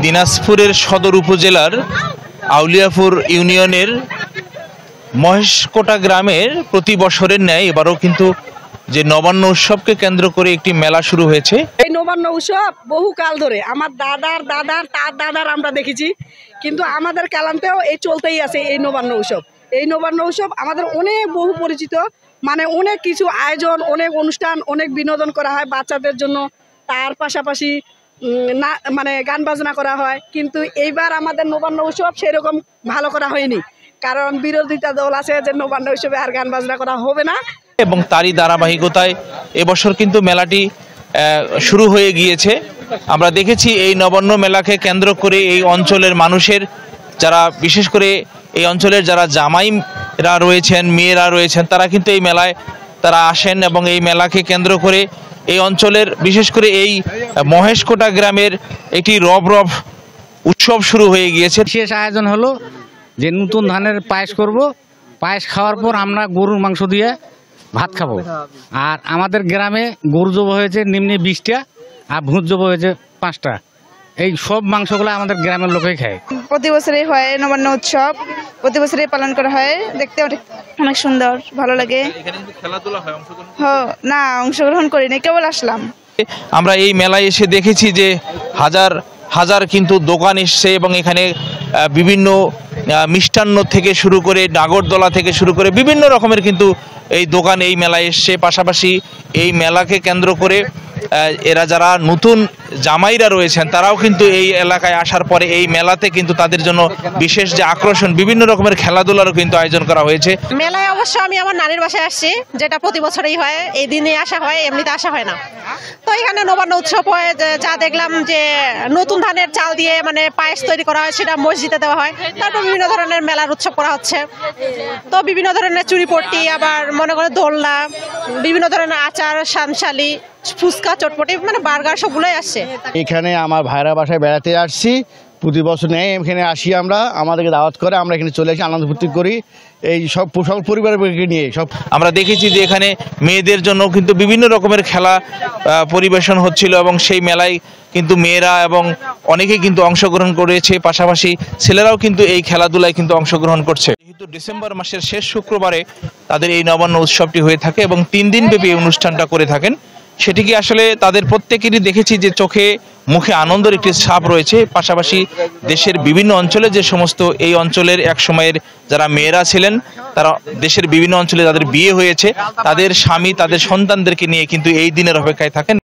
দিনাজপুরের সদর উপজেলার আউলিয়াপুর ইউনিয়নের মহেশকোটা গ্রামের প্রতি বছরের ন্যায় এবারও কিন্তু যে নবান্ন উৎসবকে কেন্দ্র করে একটি মেলা শুরু হয়েছে। এই নবান্ন উৎসব বহুকাল ধরে আমার দাদার তার দাদার আমরা দেখেছি, কিন্তু আমাদের কালামতেও এই চলতেই আছে। এই নবান্ন উৎসব আমাদের অনেক বহু পরিচিত, মানে অনেক কিছু আয়োজন, অনেক অনুষ্ঠান, অনেক বিনোদন করা হয় বাচ্চাদের জন্য। তার পাশাপাশি না মানে গান বাজনা করা হয়, কিন্তু এইবার আমাদের নবান্ন উৎসব সেরকম ভালো করা হয়নি, কারণ বিরোধিতা দল আছে যে নবান্ন উৎসবে আর গান বাজনা করা হবে না। এবং তারই ধারাবাহিকতায় এবছর কিন্তু মেলাটি শুরু হয়ে গিয়েছে। আমরা দেখেছি এই নবান্ন মেলাকে কেন্দ্র করে এই অঞ্চলের মানুষের, যারা বিশেষ করে এই অঞ্চলের যারা জামাইরা রয়েছেন, মেয়েরা রয়েছেন, তারা কিন্তু এই মেলায় তারা আসেন এবং এই মেলাকে কেন্দ্র করে এই অঞ্চলের বিশেষ করে এই মহেশকোটা গ্রামের একটি রব উৎসব শুরু হয়ে গিয়েছে। শেষ আয়োজন হলো যে নতুন ধানের পায়েস করব, পায়েস খাওয়ার পর আমরা গরুর মাংস দিয়ে ভাত খাবো। আর আমাদের গ্রামে গরু জব হয়েছে নিম্নে 20টা আর ভুঁত জব হয়েছে 5টা। এই সব মাংসগুলো আমাদের গ্রামের লোকেই খায়। প্রতি বছরই হয় নবান্ন উৎসব, প্রতি বছরই পালন করা হয়, দেখতে অনেক সুন্দর, ভালো লাগে। না, অংশগ্রহণ করিনি, কেবল আসলাম। আমরা এই মেলায় এসে দেখেছি যে হাজার হাজার কিন্তু দোকান এসছে এবং এখানে বিভিন্ন মিষ্টান্ন থেকে শুরু করে নাগরদোলা থেকে শুরু করে বিভিন্ন রকমের কিন্তু এই দোকান এই মেলায় এসছে। পাশাপাশি এই মেলাকে কেন্দ্র করে এরা যারা নতুন জামাইরা রয়েছেন তারাও কিন্তু এই এলাকায় আসার পরে এই মেলাতে কিন্তু তাদের জন্য বিশেষ যে আকর্ষণ, বিভিন্ন রকমের খেলাধুলারও কিন্তু আয়োজন করা হয়েছে। মেলায় অবশ্য আমি আমার নানির বাসায় আসছি, যেটা প্রতি বছরই হয়, এই দিনে আসা হয়, এমনিতে আসা হয় না। তো এখানে নবান্ন উৎসব হয়, যা দেখলাম যে নতুন ধানের চাল দিয়ে মানে পায়েস তৈরি করা হয়, সেটা মসজিদে দেওয়া হয়। তারপর বিভিন্ন ধরনের মেলার উৎসব করা হচ্ছে। তো বিভিন্ন ধরনের চুরিপট্টি, আবার মনে করে দোলনা, বিভিন্ন ধরনের আচার, শানশালি, ফুচকা, চটপটি, মানে বার্গার সবগুলোই আসছে। এখানে আমার ভাইরা বাসায় বেড়াতে আসছি, প্রতি বছর নেই এখানে আসি আমরা, আমাদেরকে দাওয়াত করে আমরা এখানে চলে আসি, আনন্দ ফুর্তি করি এই সব পরিবারকে নিয়ে। সব আমরা দেখেছি যে এখানে মেয়েদের জন্য কিন্তু বিভিন্ন রকমের খেলা পরিবেশন হচ্ছিল এবং সেই মেলায় কিন্তু মেয়েরা এবং অনেকেই কিন্তু অংশগ্রহণ করেছে। পাশাপাশি ছেলেরাও কিন্তু এই খেলাধুলায় কিন্তু অংশগ্রহণ করছে। যেহেতু ডিসেম্বর মাসের শেষ শুক্রবারে তাদের এই নবান্ন উৎসবটি হয়ে থাকে এবং 3 দিন ব্যাপী এই অনুষ্ঠানটা করে থাকেন, সেটিকে আসলে তাদের প্রত্যেকেরই দেখেছি যে চোখে মুখে আনন্দের একটি ছাপ রয়েছে। পাশাপাশি দেশের বিভিন্ন অঞ্চলে যে সমস্ত এই অঞ্চলের এক সময়ের যারা মেয়েরা ছিলেন, তারা দেশের বিভিন্ন অঞ্চলে তাদের বিয়ে হয়েছে, তাদের স্বামী তাদের সন্তানদেরকে নিয়ে কিন্তু এই দিনের অপেক্ষায় থাকেন।